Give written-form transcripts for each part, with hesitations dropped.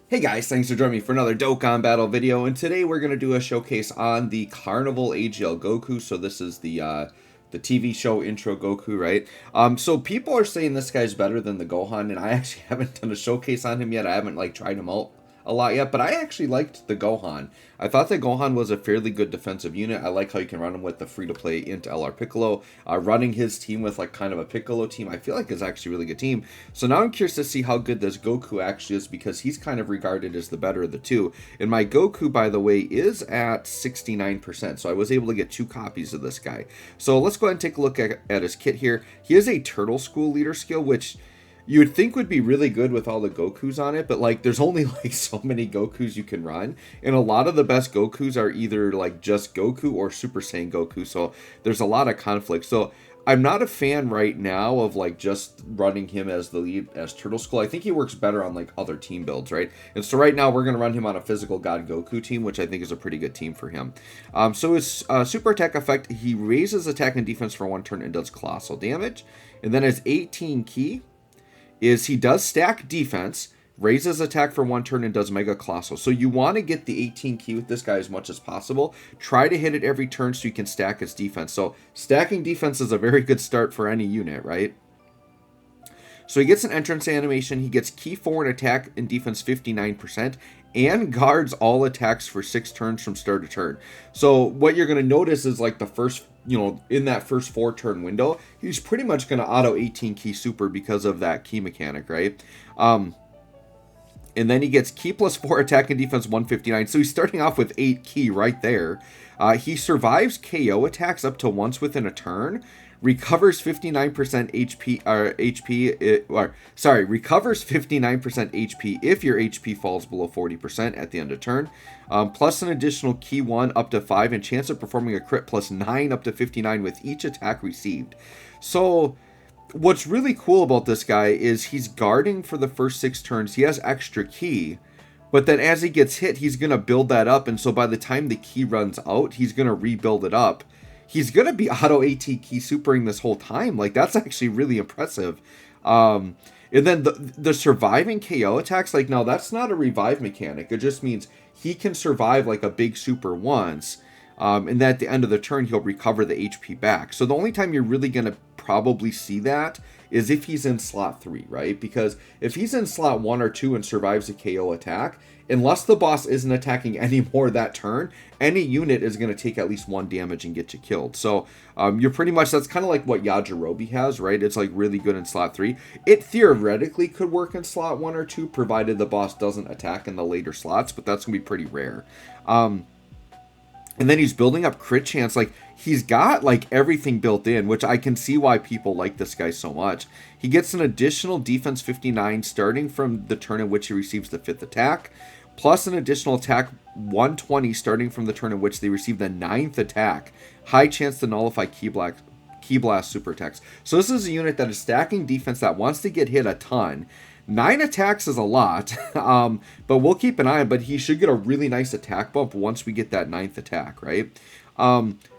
Hey guys, thanks for joining me for another Dokkan Battle video, and today we're going to do a showcase on the Carnival AGL Goku. So this is the TV show intro Goku, right? So people are saying this guy's better than the Gohan, and I actually haven't done a showcase on him yet. I haven't tried him out a lot yet, but I actually liked the Gohan. I thought the Gohan was a fairly good defensive unit. I like how you can run him with the free-to-play int LR Piccolo. Running his team with kind of a Piccolo team, I feel like is actually a really good team. So now I'm curious to see how good this Goku actually is, because he's kind of regarded as the better of the two. And my Goku, by the way, is at 69%, so I was able to get 2 copies of this guy. So let's go ahead and take a look at his kit here. He is a Turtle School leader skill, which you would think would be really good with all the Gokus on it, but there's only so many Gokus you can run, and a lot of the best Gokus are either just Goku or Super Saiyan Goku, so there's a lot of conflict. So I'm not a fan right now of just running him as the lead as Turtle Skull. I think he works better on other team builds, right? And so right now we're going to run him on a Physical God Goku team, which I think is a pretty good team for him. So his super attack effect, he raises attack and defense for 1 turn and does colossal damage. And then his 18 key is he does stack defense, raises attack for 1 turn, and does mega colossal. So you want to get the 18 key with this guy as much as possible. Try to hit it every turn so you can stack his defense. So stacking defense is a very good start for any unit, right? So he gets an entrance animation. He gets key 4 in attack and defense 59%, and guards all attacks for 6 turns from start to turn. So what you're going to notice is the first, in that first 4 turn window, he's pretty much going to auto 18 key super because of that key mechanic, right? And then he gets key plus 4 attack and defense 159. So he's starting off with 8 key right there. He survives KO attacks up to once within a turn. Recovers 59% recovers 59% HP if your HP falls below 40% at the end of turn. Plus an additional key 1 up to 5 and chance of performing a crit plus 9 up to 59 with each attack received. So what's really cool about this guy is he's guarding for the first 6 turns. He has extra key, but then as he gets hit, he's going to build that up. And so by the time the key runs out, he's going to rebuild it up. He's going to be auto AT key supering this whole time. That's actually really impressive. And then the surviving KO attacks, now that's not a revive mechanic. It just means he can survive a big super once. And then at the end of the turn, he'll recover the HP back. So the only time you're really going to probably see that is if he's in slot 3, right? Because if he's in slot 1 or 2 and survives a KO attack, unless the boss isn't attacking anymore that turn, any unit is going to take at least 1 damage and get you killed. So you're pretty much, that's kind of like what Yajirobe has, right? It's really good in slot 3. It theoretically could work in slot 1 or 2, provided the boss doesn't attack in the later slots, but that's going to be pretty rare. And then he's building up crit chance. He's got everything built in, which I can see why people like this guy so much. He gets an additional defense 59 starting from the turn in which he receives the 5th attack, plus an additional attack 120 starting from the turn in which they receive the 9th attack. High chance to nullify Ki Blast super attacks. So this is a unit that is stacking defense that wants to get hit a ton. 9 attacks is a lot, but we'll keep an eye on. But he should get a really nice attack bump once we get that 9th attack, right?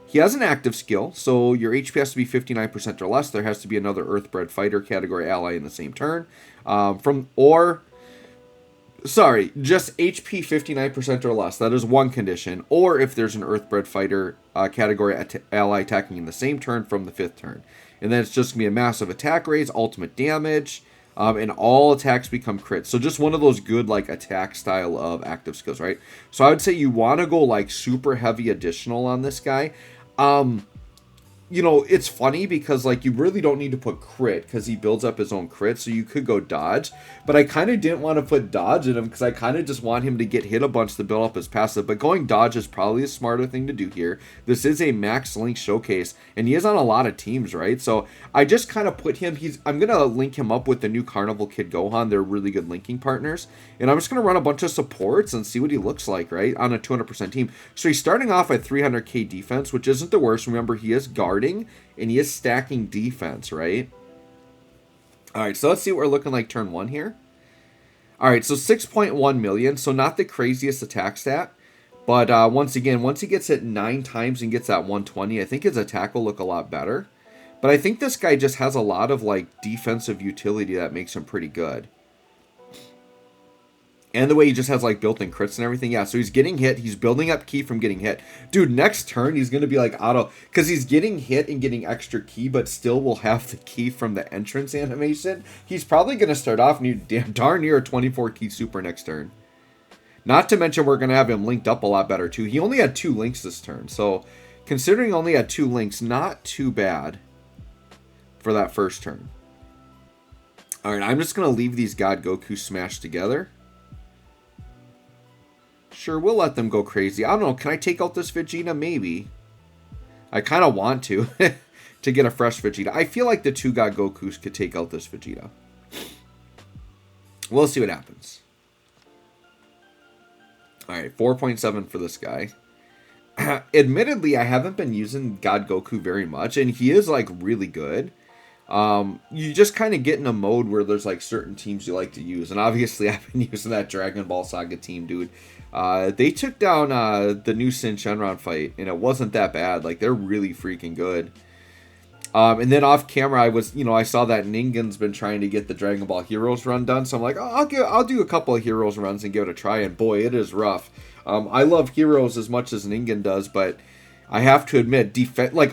He has an active skill, so your HP has to be 59% or less. There has to be another Earthbred Fighter category ally in the same turn. Just HP 59% or less. That is one condition. Or if there's an Earthbred Fighter category ally attacking in the same turn from the 5th turn. And then it's just going to be a massive attack raise, ultimate damage, and all attacks become crits. So just one of those good attack style of active skills, right? So I would say you want to go super heavy additional on this guy. It's funny because you really don't need to put crit because he builds up his own crit, so you could go dodge. But I kind of didn't want to put dodge in him because I kind of just want him to get hit a bunch to build up his passive. But going dodge is probably a smarter thing to do here. This is a max link showcase, and he is on a lot of teams, right? So I just kind of put him. I'm gonna link him up with the new Carnival Kid Gohan. They're really good linking partners, and I'm just gonna run a bunch of supports and see what he looks like, right, on a 200% team. So he's starting off at 300k defense, which isn't the worst. Remember, he is guarding and he is stacking defense, right? Alright, so let's see what we're looking like turn 1 here. Alright, so 6.1 million, so not the craziest attack stat, but once again, once he gets hit 9 times and gets that 120, I think his attack will look a lot better. But I think this guy just has a lot of defensive utility that makes him pretty good. And the way he just has like built-in crits and everything. Yeah, so he's getting hit. He's building up ki from getting hit. Dude, next turn he's going to be like auto. Because he's getting hit and getting extra ki, but still will have the ki from the entrance animation. He's probably going to start off darn near a 24 ki super next turn. Not to mention we're going to have him linked up a lot better too. He only had 2 links this turn. So considering he only had 2 links, not too bad for that first turn. Alright, I'm just going to leave these God Goku smashed together. Sure, we'll let them go crazy. I don't know. Can I take out this Vegeta? Maybe. I kind of want to. To get a fresh Vegeta. I feel like the 2 God Gokus could take out this Vegeta. We'll see what happens. Alright, 4.7 for this guy. Admittedly, I haven't been using God Goku very much. And he is, like, really good. You just kind of get in a mode where there's, like, certain teams you like to use. And obviously, I've been using that Dragon Ball Saga team, dude. They took down the new Sin Shenron fight, and it wasn't that bad. Like, they're really freaking good. And then off camera, I saw that Ningen's been trying to get the Dragon Ball Heroes run done, so I'm like, oh, I'll do a couple of Heroes runs and give it a try, and boy, it is rough. I love Heroes as much as Ningen does, but I have to admit,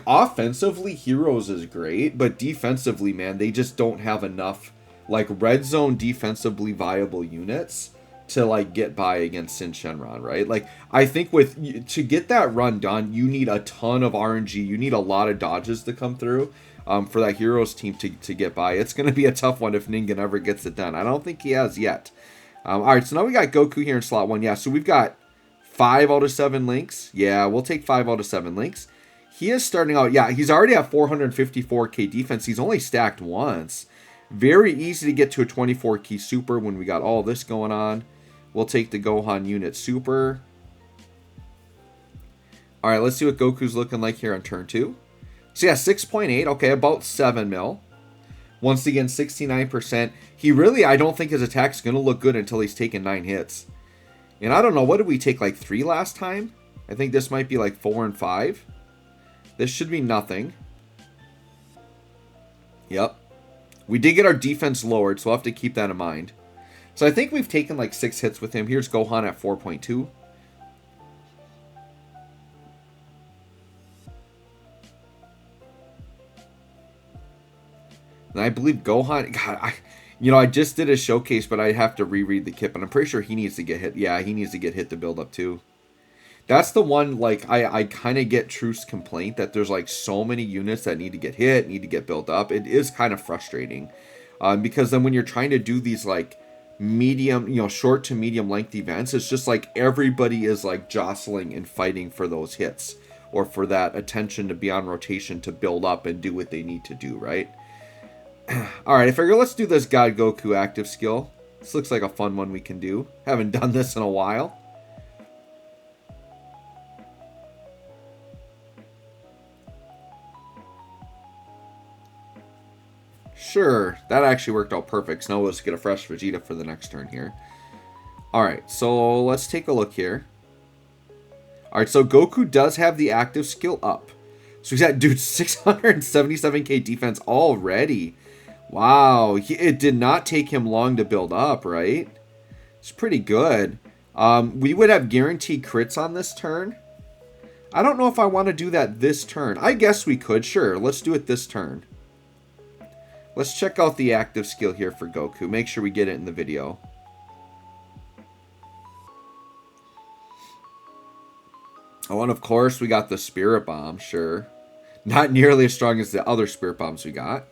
offensively, Heroes is great, but defensively, man, they just don't have enough, like, red zone defensively viable units to like get by against Sin Shenron, right? Like, I think to get that run done, you need a ton of RNG. You need a lot of dodges to come through for that Heroes team to get by. It's going to be a tough one if Ningen ever gets it done. I don't think he has yet. All right, so now we got Goku here in slot 1. Yeah, so we've got 5 out of 7 links. Yeah, we'll take 5 out of 7 links. He is starting out, yeah, he's already at 454k defense. He's only stacked once. Very easy to get to a 24 ki super when we got all this going on. We'll take the Gohan unit super. All right, let's see what Goku's looking like here on turn 2. So yeah, 6.8. Okay, about 7 mil. Once again, 69%. He really, I don't think his attack's going to look good until he's taken 9 hits. And I don't know, what did we take, like 3 last time? I think this might be like 4 and 5. This should be nothing. Yep. We did get our defense lowered, so we'll have to keep that in mind. So I think we've taken like 6 hits with him. Here's Gohan at 4.2. And I believe Gohan... God, I just did a showcase, but I have to reread the kit. But I'm pretty sure he needs to get hit. Yeah, he needs to get hit to build up too. That's the one, like, I kind of get Truth's complaint that there's like so many units that need to get hit, need to get built up. It is kind of frustrating. Because then when you're trying to do these like medium, short to medium length events, it's just like everybody is like jostling and fighting for those hits or for that attention to be on rotation to build up and do what they need to do, right? All right, I figure let's do this God Goku active skill. This looks like a fun one we can do. Haven't done this in a while. Sure, that actually worked out perfect. So now let's get a fresh Vegeta for the next turn here. Alright, so let's take a look here. Alright, so Goku does have the active skill up. So he's at, dude, 677k defense already. Wow, it did not take him long to build up, right? It's pretty good. We would have guaranteed crits on this turn. I don't know if I want to do that this turn. I guess we could, sure. Let's do it this turn. Let's check out the active skill here for Goku. Make sure we get it in the video. Oh, and of course we got the Spirit Bomb, sure. Not nearly as strong as the other Spirit Bombs we got.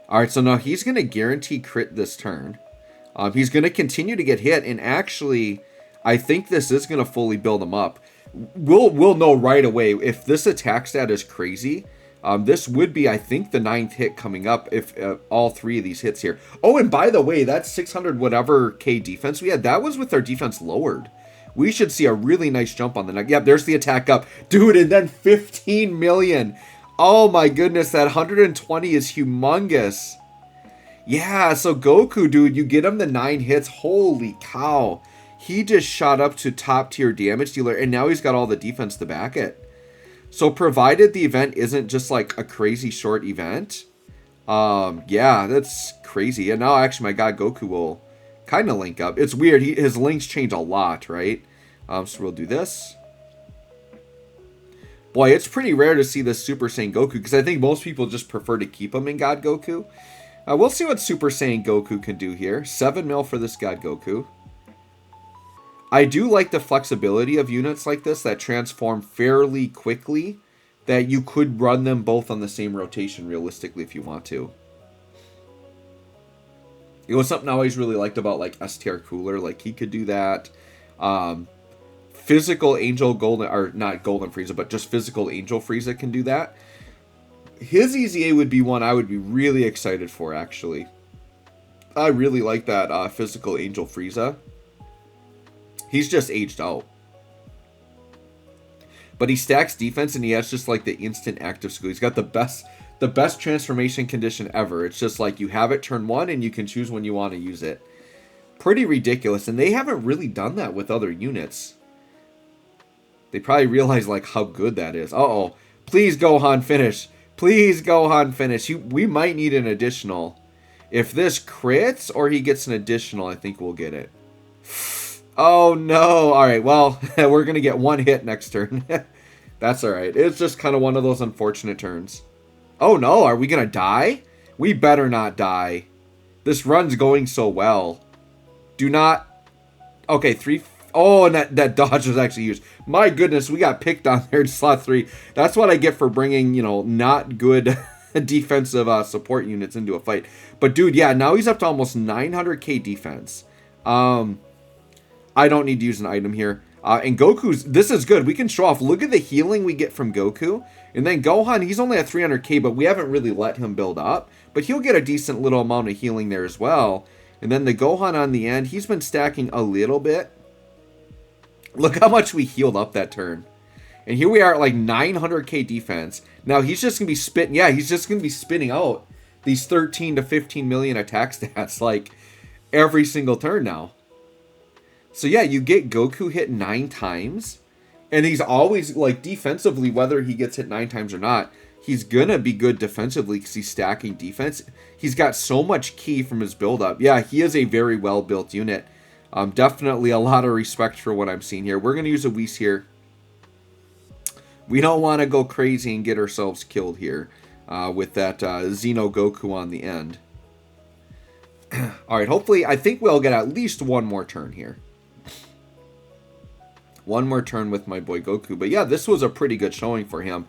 Alright, so now he's going to guarantee crit this turn. He's going to continue to get hit, and actually, I think this is going to fully build him up. We'll know right away if this attack stat is crazy. This would be, I think, the 9th hit coming up if all 3 of these hits here. Oh, and by the way, that 600 whatever K defense we had, that was with our defense lowered. We should see a really nice jump on the neck. Yep, there's the attack up. Dude, and then 15 million. Oh my goodness, that 120 is humongous. Yeah, so Goku, dude, you get him the 9 hits. Holy cow. He just shot up to top tier damage dealer, and now he's got all the defense to back it. So provided the event isn't just like a crazy short event, yeah, that's crazy. And now actually my God Goku will kind of link up. It's weird. His links change a lot, right? So we'll do this. Boy, it's pretty rare to see this Super Saiyan Goku, because I think most people just prefer to keep him in God Goku. We'll see what Super Saiyan Goku can do here. 7 mil for this God Goku. I do like the flexibility of units like this that transform fairly quickly, that you could run them both on the same rotation realistically if you want to. It was something I always really liked about like S-Tier Cooler. Like he could do that. Physical Angel Golden, or not Golden Frieza, but just Physical Angel Frieza can do that. His EZA would be one I would be really excited for, actually. I really like that Physical Angel Frieza. He's just aged out. But he stacks defense, and he has just like the instant active school. He's got the best transformation condition ever. It's just like you have it turn 1, and you can choose when you want to use it. Pretty ridiculous, and they haven't really done that with other units. They probably realize like how good that is. Uh-oh. Please, Gohan, finish. Please, Gohan, finish. We might need an additional. If this crits or he gets an additional, I think we'll get it. Oh, no. All right, well, we're going to get 1 hit next turn. That's all right. It's just kind of one of those unfortunate turns. Oh, no. Are we going to die? We better not die. This run's going so well. Do not... Okay, 3... Oh, and that dodge was actually used. My goodness, we got picked on there in slot 3. That's what I get for bringing, not good defensive support units into a fight. But, dude, yeah, now he's up to almost 900k defense. I don't need to use an item here. And Goku's... This is good. We can show off. Look at the healing we get from Goku. And then Gohan, he's only at 300k, but we haven't really let him build up. But he'll get a decent little amount of healing there as well. And then the Gohan on the end, he's been stacking a little bit. Look how much we healed up that turn. And here we are at like 900k defense. Now he's just going to be spitting. Yeah, he's just going to be spitting out these 13 to 15 million attack stats like every single turn now. So yeah, you get Goku hit 9 times. And he's always like defensively, whether he gets hit 9 times or not, he's going to be good defensively because he's stacking defense. He's got so much ki from his build-up. Yeah, he is a very well-built unit. Definitely a lot of respect for what I'm seeing here. We're going to use a Whis here. We don't want to go crazy and get ourselves killed here with that Xeno Goku on the end. All right, hopefully, I think we'll get at least one more turn here. One more turn with my boy Goku. But yeah, this was a pretty good showing for him.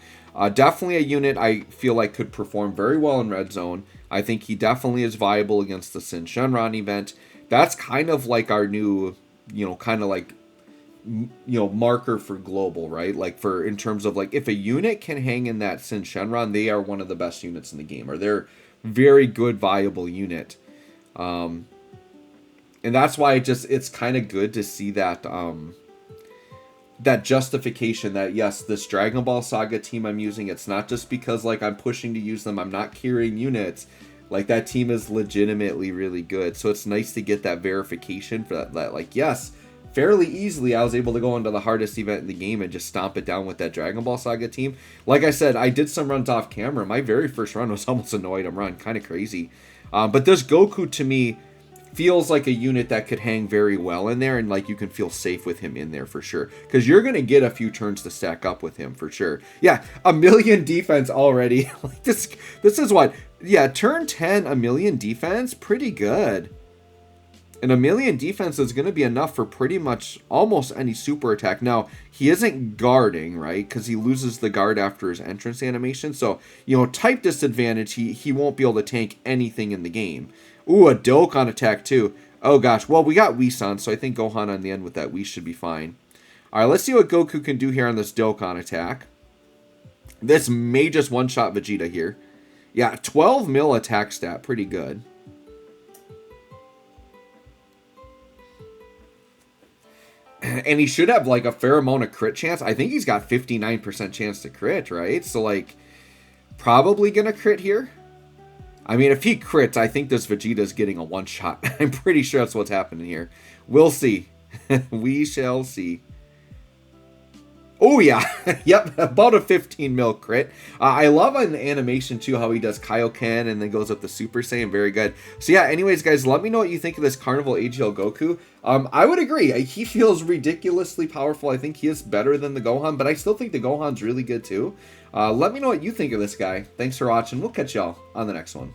Definitely a unit I feel like could perform very well in Red Zone. I think he definitely is viable against the Sin Shenron event. That's kind of like our new, kind of like, marker for global, right? Like in terms of like, if a unit can hang in that Sin Shenron, they are one of the best units in the game, or they're very good, viable unit. And that's why it's kind of good to see that, that justification that, yes, this Dragon Ball Saga team I'm using, it's not just because like I'm pushing to use them, I'm not carrying units. Like, that team is legitimately really good. So it's nice to get that verification for that like, yes, fairly easily I was able to go into the hardest event in the game and just stomp it down with that Dragon Ball Saga team. Like I said, I did some runs off camera. My very first run was almost a no-item run. Kind of crazy. But this Goku, to me, feels like a unit that could hang very well in there, and like you can feel safe with him in there for sure. Because you're going to get a few turns to stack up with him for sure. Yeah, 1 million defense already. Like this is what... Yeah, turn 10, 1 million defense, pretty good. And 1 million defense is going to be enough for pretty much almost any super attack. Now, he isn't guarding, right? Because he loses the guard after his entrance animation. So, type disadvantage, he won't be able to tank anything in the game. Ooh, a Dokkan attack too. Oh gosh, well, we got Whis on, so I think Gohan on the end with that Whis should be fine. Alright, let's see what Goku can do here on this Dokkan attack. This may just one-shot Vegeta here. Yeah, 12 mil attack stat. Pretty good. And he should have, like, a fair amount of crit chance. I think he's got 59% chance to crit, right? So, like, probably gonna crit here. I mean, if he crits, I think this Vegeta's getting a one-shot. I'm pretty sure that's what's happening here. We'll see. We shall see. Oh yeah, yep, about a 15 mil crit. I love an animation too, how he does Kaioken and then goes up the Super Saiyan, very good. So yeah, anyways guys, let me know what you think of this Carnival AGL Goku. I would agree, he feels ridiculously powerful. I think he is better than the Gohan, but I still think the Gohan's really good too. Let me know what you think of this guy. Thanks for watching, we'll catch y'all on the next one.